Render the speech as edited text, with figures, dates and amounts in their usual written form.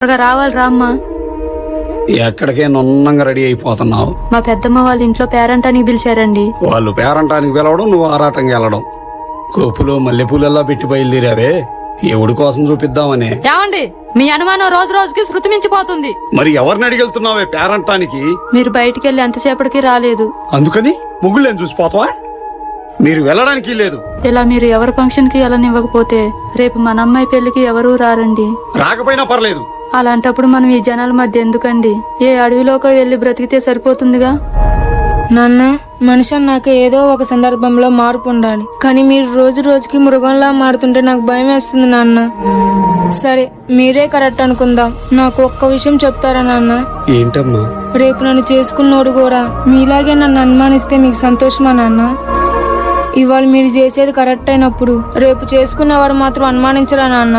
త్వరగా రావాలి రామ్మా. ఎక్కడికే నున్నంగా రెడీ అయిపోతున్నావు. మా పెద్దమ్మ వాళ్ళ ఇంట్లో పేరంటానికి పిలిచారండి. వాళ్ళు పేరంటానికి పిలవడం, నువ్వు ఆరాటంగా వెళ్ళడం. కోపులో మల్లెపూలెల్లా పెట్టి బయలుదేరావే ఎవడి కోసం చూపిద్దామనే. ఏమండి, మీ అనుమానం రోజు రోజుకి శృతి మించిపోతుంది. మరి ఎవరిని అడిగెళ్తున్నావే పేరంటానికి? మీరు బయటికి వెళ్ళి ఎంతసేపటికి రాలేదు. అందుకని ముగ్గులేం చూసిపోతావా? మీరు వెళ్ళడానికి లేదు. ఇలా మీరు ఎవరి ఫంక్షన్ కి వెళ్ళనివ్వకపోతే రేపు మన అమ్మాయి పెళ్లికి ఎవరూ రారండి. రాకపోయినా పర్లేదు. అలాంటప్పుడు మనం ఈ జనాల మధ్య ఎందుకండి? ఏ అడవిలోకి వెళ్లి బ్రతికితే సరిపోతుందిగా. నాన్న, మనిషి అన్నాక ఏదో ఒక సందర్భంలో మార్పు ఉండాలి. కానీ మీరు రోజు రోజుకి మృగంలా మారుతుంటే నాకు భయం వేస్తుంది నాన్న. సరే, మీరే కరెక్ట్ అనుకుందాం. నాకు ఒక్క విషయం చెప్తారా నాన్న? ఏంటమ్మా? రేపు నన్ను చేసుకున్నోడు కూడా మీలాగే నన్ను అనుమానిస్తే మీకు సంతోషమా నాన్న? ఇవాళ మీరు చేసేది కరెక్ట్ అయినప్పుడు రేపు చేసుకునేవాడు మాత్రం అనుమానించరా నాన్న?